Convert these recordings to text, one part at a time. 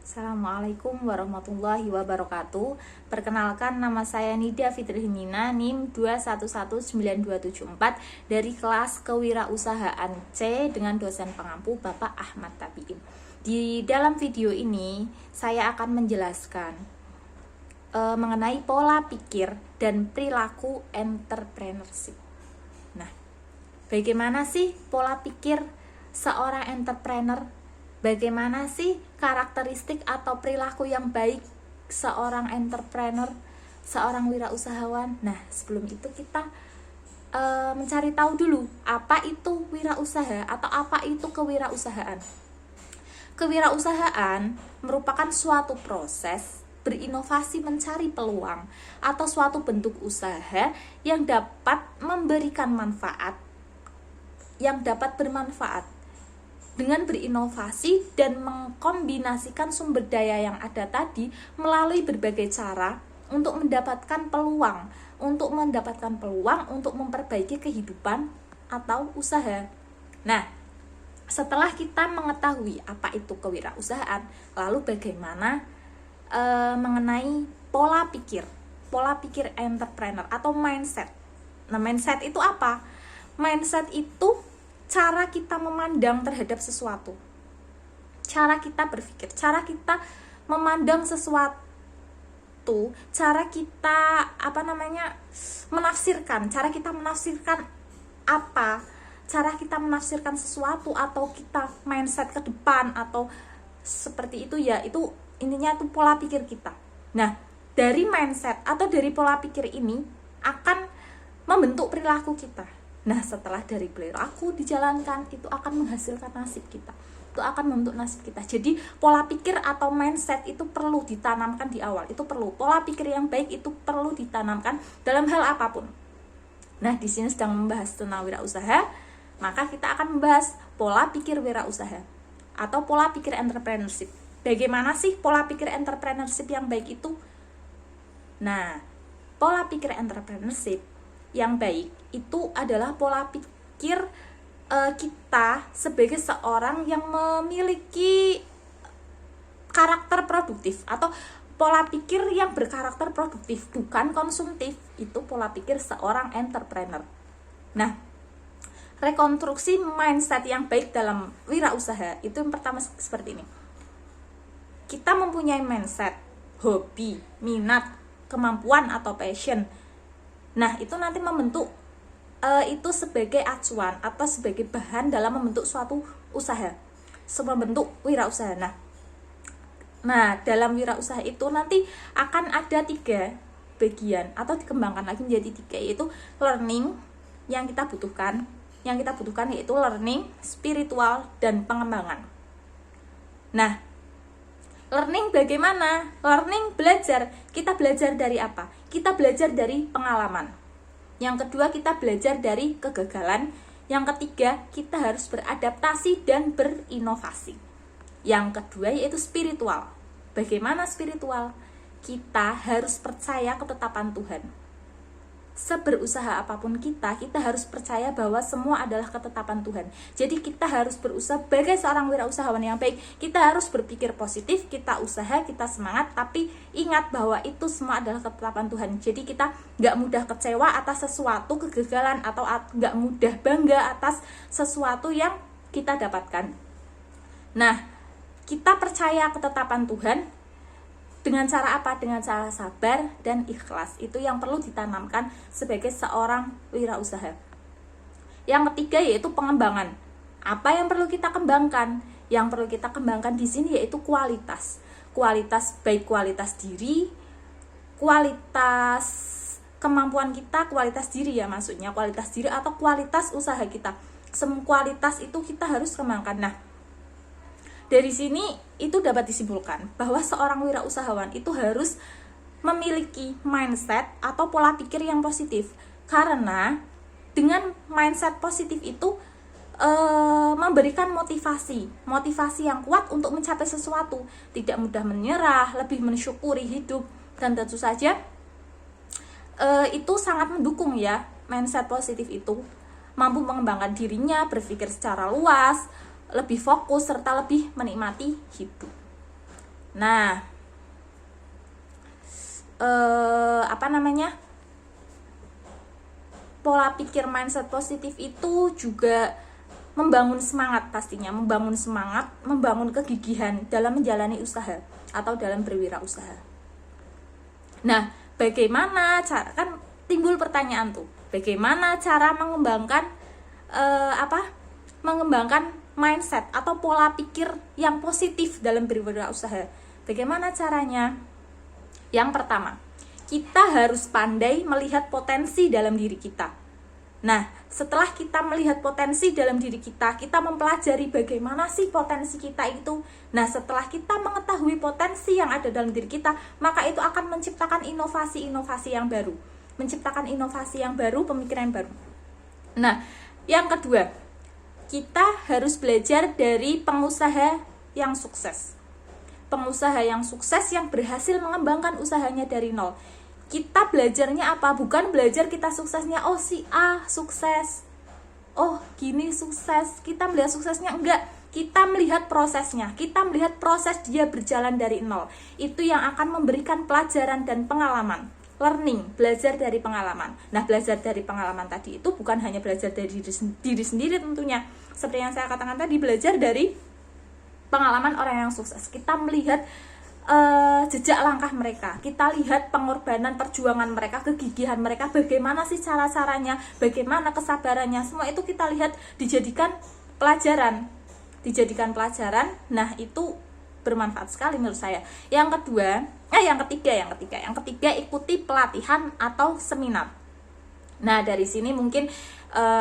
Assalamualaikum warahmatullahi wabarakatuh. Perkenalkan, nama saya Nida Fitrihinina, NIM 2119274 dari kelas Kewirausahaan C dengan dosen pengampu Bapak Ahmad Tabiin. Di dalam video ini saya akan menjelaskan mengenai pola pikir dan perilaku entrepreneurship. Nah, bagaimana sih pola pikir seorang entrepreneur? Bagaimana sih karakteristik atau perilaku yang baik seorang entrepreneur, seorang wirausahawan? Nah, sebelum itu kita mencari tahu dulu apa itu wirausaha atau apa itu kewirausahaan. Kewirausahaan merupakan suatu proses berinovasi mencari peluang atau suatu bentuk usaha yang dapat memberikan manfaat, yang dapat bermanfaat dengan berinovasi dan mengkombinasikan sumber daya yang ada tadi melalui berbagai cara untuk mendapatkan peluang, untuk memperbaiki kehidupan atau usaha. Nah, setelah kita mengetahui apa itu kewirausahaan, lalu bagaimana mengenai pola pikir entrepreneur atau mindset. Nah, mindset itu apa? Mindset itu cara kita memandang terhadap sesuatu, cara kita berpikir, cara kita memandang sesuatu, cara kita menafsirkan, cara kita menafsirkan sesuatu, atau kita mindset ke depan atau seperti itu ya, itu intinya itu pola pikir kita. Nah, dari mindset atau dari pola pikir ini akan membentuk perilaku kita. Nah, setelah dari perilaku dijalankan, itu akan menghasilkan nasib kita. Itu akan membentuk nasib kita. Jadi, pola pikir atau mindset itu perlu ditanamkan di awal. Itu perlu. Pola pikir yang baik itu perlu ditanamkan dalam hal apapun. Nah, di sini sedang membahas tentang wirausaha, maka kita akan membahas pola pikir wirausaha atau pola pikir entrepreneurship. Bagaimana sih pola pikir entrepreneurship yang baik itu? Nah, pola pikir entrepreneurship yang baik itu adalah pola pikir kita sebagai seorang yang memiliki karakter produktif atau pola pikir yang berkarakter produktif, bukan konsumtif. Itu pola pikir seorang entrepreneur. Nah, rekonstruksi mindset yang baik dalam wirausaha itu yang pertama seperti ini. Kita mempunyai mindset, hobi, minat, kemampuan atau passion. Nah, itu nanti membentuk itu sebagai acuan atau sebagai bahan dalam membentuk suatu usaha, membentuk wirausaha. Nah, dalam wirausaha itu nanti akan ada 3 bagian atau dikembangkan lagi menjadi 3, yaitu learning yang kita butuhkan. Yang kita butuhkan yaitu learning, spiritual, dan pengembangan. Nah, learning bagaimana? Learning belajar. Kita belajar dari apa? Kita belajar dari pengalaman. Yang kedua, kita belajar dari kegagalan. Yang ketiga, kita harus beradaptasi dan berinovasi. Yang kedua yaitu spiritual. Bagaimana spiritual? Kita harus percaya ketetapan Tuhan. Seberusaha apapun kita harus percaya bahwa semua adalah ketetapan Tuhan. Jadi kita harus berusaha sebagai seorang wirausahawan yang baik. Kita harus berpikir positif, kita usaha, kita semangat, tapi ingat bahwa itu semua adalah ketetapan Tuhan. Jadi kita gak mudah kecewa atas sesuatu kegagalan, atau gak mudah bangga atas sesuatu yang kita dapatkan. Nah, kita percaya ketetapan Tuhan dengan cara apa? Dengan cara sabar dan ikhlas. Itu yang perlu ditanamkan sebagai seorang wirausaha. Yang ketiga yaitu pengembangan. Apa yang perlu kita kembangkan? Yang perlu kita kembangkan di sini yaitu kualitas. Kualitas, baik kualitas diri, kualitas kemampuan kita, kualitas diri ya maksudnya, kualitas diri atau kualitas usaha kita. Semua kualitas itu kita harus kembangkan. Nah, dari sini itu dapat disimpulkan bahwa seorang wirausahawan itu harus memiliki mindset atau pola pikir yang positif. Karena dengan mindset positif itu memberikan motivasi yang kuat untuk mencapai sesuatu, tidak mudah menyerah, lebih mensyukuri hidup, dan tentu saja itu sangat mendukung ya. Mindset positif itu mampu mengembangkan dirinya, berpikir secara luas, lebih fokus, serta lebih menikmati hidup. Nah, pola pikir mindset positif itu juga membangun semangat, pastinya membangun semangat, membangun kegigihan dalam menjalani usaha atau dalam berwirausaha. Nah, bagaimana cara, kan timbul pertanyaan tuh, bagaimana cara mengembangkan mengembangkan mindset atau pola pikir yang positif dalam berwirausaha? Bagaimana caranya? Yang pertama, kita harus pandai melihat potensi dalam diri kita. Nah, setelah kita melihat potensi dalam diri kita, kita mempelajari bagaimana sih potensi kita itu. Nah, setelah kita mengetahui potensi yang ada dalam diri kita, maka itu akan menciptakan inovasi-inovasi yang baru. Menciptakan inovasi yang baru, pemikiran yang baru. Nah, yang kedua, kita harus belajar dari pengusaha yang sukses. Pengusaha yang sukses yang berhasil mengembangkan usahanya dari nol. Kita belajarnya apa? Bukan belajar kita suksesnya, oh si A sukses, oh gini sukses, kita melihat suksesnya, enggak. Kita melihat prosesnya, kita melihat proses dia berjalan dari nol. Itu yang akan memberikan pelajaran dan pengalaman. Learning, belajar dari pengalaman. Nah, belajar dari pengalaman tadi itu bukan hanya belajar dari diri sendiri tentunya. Seperti yang saya katakan tadi, belajar dari pengalaman orang yang sukses. Kita melihat jejak langkah mereka, kita lihat pengorbanan, perjuangan mereka, kegigihan mereka, bagaimana sih cara-caranya, bagaimana kesabarannya, semua itu kita lihat, dijadikan pelajaran. Nah, itu bermanfaat sekali menurut saya. Yang ketiga, ikuti pelatihan atau seminar. Nah, dari sini mungkin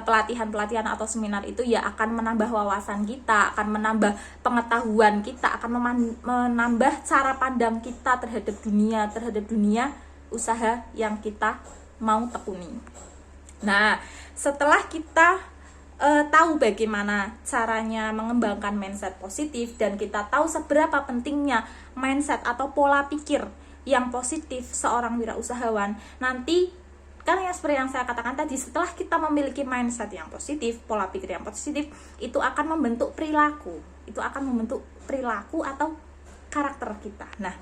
pelatihan atau seminar itu ya akan menambah wawasan kita, akan menambah pengetahuan kita, akan menambah cara pandang kita terhadap dunia usaha yang kita mau tekuni. Nah, setelah kita tahu bagaimana caranya mengembangkan mindset positif dan kita tahu seberapa pentingnya mindset atau pola pikir yang positif seorang wirausahawan, nanti kan yang seperti yang saya katakan tadi, setelah kita memiliki mindset yang positif, pola pikir yang positif, itu akan membentuk perilaku. Itu akan membentuk perilaku atau karakter kita. Nah,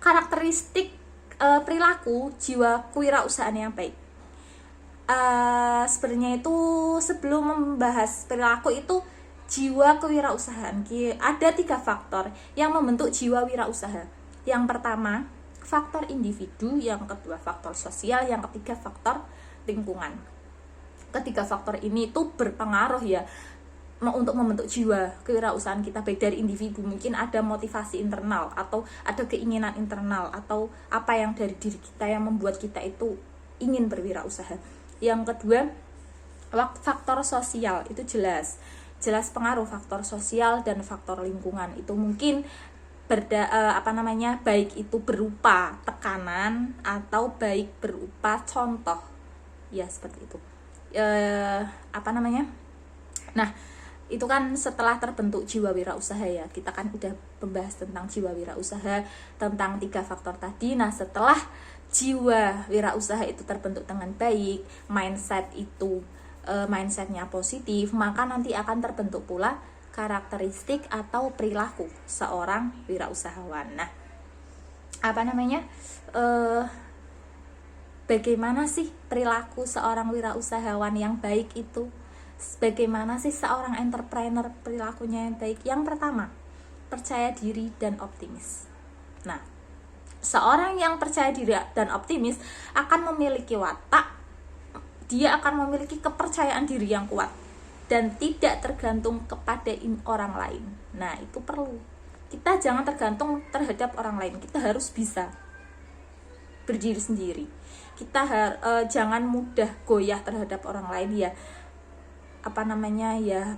karakteristik perilaku jiwa kewirausahaan yang baik. Sebenarnya itu sebelum membahas perilaku itu jiwa kewirausahaan, ada 3 faktor yang membentuk jiwa wirausaha. Yang pertama, faktor individu, yang kedua faktor sosial, yang ketiga faktor lingkungan. Ketiga faktor ini itu berpengaruh ya untuk membentuk jiwa kewirausahaan kita, baik dari individu, mungkin ada motivasi internal atau ada keinginan internal atau apa yang dari diri kita yang membuat kita itu ingin berwirausaha. Yang kedua, faktor sosial, itu jelas pengaruh faktor sosial dan faktor lingkungan. Itu mungkin baik itu berupa tekanan atau baik berupa contoh, ya seperti itu. Nah, itu kan setelah terbentuk jiwa wirausaha ya, kita kan udah membahas tentang jiwa wirausaha, tentang 3 faktor tadi. Nah, setelah jiwa wirausaha itu terbentuk dengan baik, mindsetnya positif, maka nanti akan terbentuk pula karakteristik atau perilaku seorang wirausahawan. Nah, bagaimana sih perilaku seorang wirausahawan yang baik itu? Bagaimana sih seorang entrepreneur perilakunya yang baik? Yang pertama, percaya diri dan optimis. Nah, seorang yang percaya diri dan optimis akan memiliki watak, dia akan memiliki kepercayaan diri yang kuat dan tidak tergantung kepada orang lain. Nah, itu perlu. Kita jangan tergantung terhadap orang lain. Kita harus bisa berdiri sendiri. Kita jangan mudah goyah terhadap orang lain ya.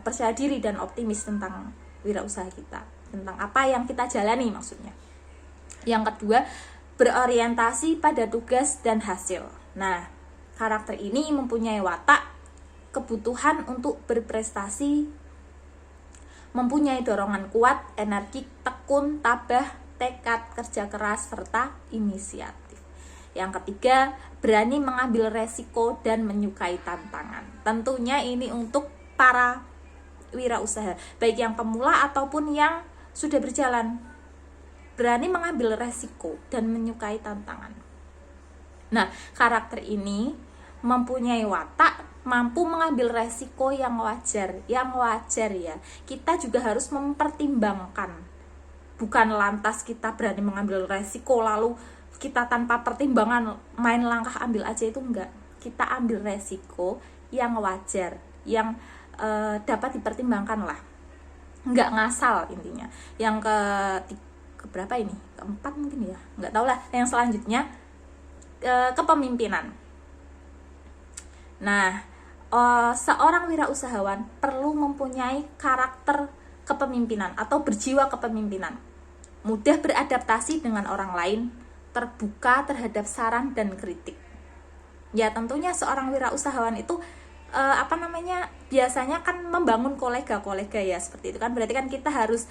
Percaya diri dan optimis tentang wirausaha kita, tentang apa yang kita jalani maksudnya. Yang kedua, berorientasi pada tugas dan hasil. Nah, karakter ini mempunyai watak, kebutuhan untuk berprestasi, mempunyai dorongan kuat, energi, tekun, tabah, tekad, kerja keras, serta inisiatif. Yang ketiga, berani mengambil resiko dan menyukai tantangan. Tentunya ini untuk para wirausaha, baik yang pemula ataupun yang sudah berjalan. berani mengambil resiko dan menyukai tantangan. Nah, karakter ini mempunyai watak mampu mengambil resiko yang wajar ya. Kita juga harus mempertimbangkan, bukan lantas kita berani mengambil resiko lalu kita tanpa pertimbangan main langkah ambil aja, itu enggak. Kita ambil resiko yang wajar, yang dapat dipertimbangkan lah, enggak ngasal intinya. Yang ke berapa ini, keempat mungkin ya, enggak tahu lah. Yang selanjutnya kepemimpinan. Nah, seorang wirausahawan perlu mempunyai karakter kepemimpinan atau berjiwa kepemimpinan, mudah beradaptasi dengan orang lain, terbuka terhadap saran dan kritik. Ya tentunya seorang wirausahawan itu biasanya kan membangun kolega-kolega ya, seperti itu kan. Berarti kan kita harus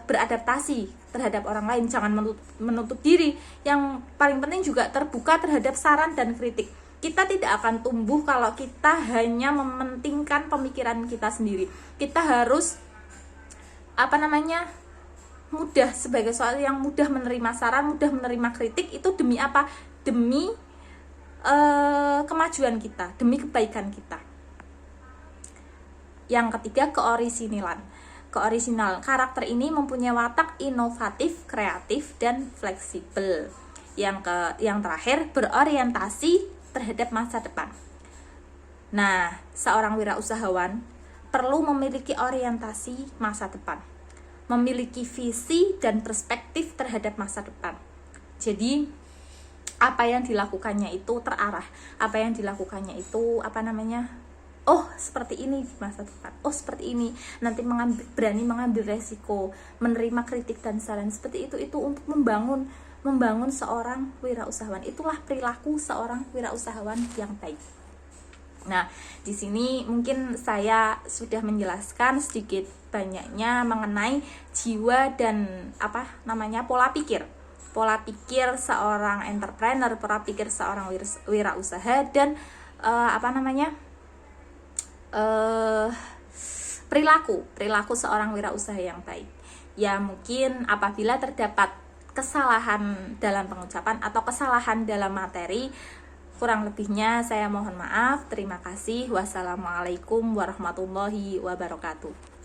beradaptasi terhadap orang lain, jangan menutup diri. Yang paling penting juga terbuka terhadap saran dan kritik. Kita tidak akan tumbuh kalau kita hanya mementingkan pemikiran kita sendiri. Kita harus mudah, sebagai seorang yang mudah menerima saran, mudah menerima kritik. Itu demi apa? Demi kemajuan kita, demi kebaikan kita. Yang ketiga, keorisinal. Karakter ini mempunyai watak inovatif, kreatif, dan fleksibel. Yang terakhir, berorientasi terhadap masa depan. Nah, seorang wirausahawan perlu memiliki orientasi masa depan, memiliki visi dan perspektif terhadap masa depan. Jadi apa yang dilakukannya itu terarah, apa yang dilakukannya itu oh seperti ini di masa depan, oh seperti ini nanti, berani mengambil resiko, menerima kritik dan saran seperti itu untuk membangun seorang wirausahawan. Itulah perilaku seorang wirausahawan yang baik. Nah, di sini mungkin saya sudah menjelaskan sedikit banyaknya mengenai jiwa dan pola pikir seorang entrepreneur, pola pikir seorang wirausaha, dan perilaku seorang wirausaha yang baik. Ya mungkin apabila terdapat kesalahan dalam pengucapan atau kesalahan dalam materi, kurang lebihnya saya mohon maaf. Terima kasih. Wassalamualaikum warahmatullahi wabarakatuh.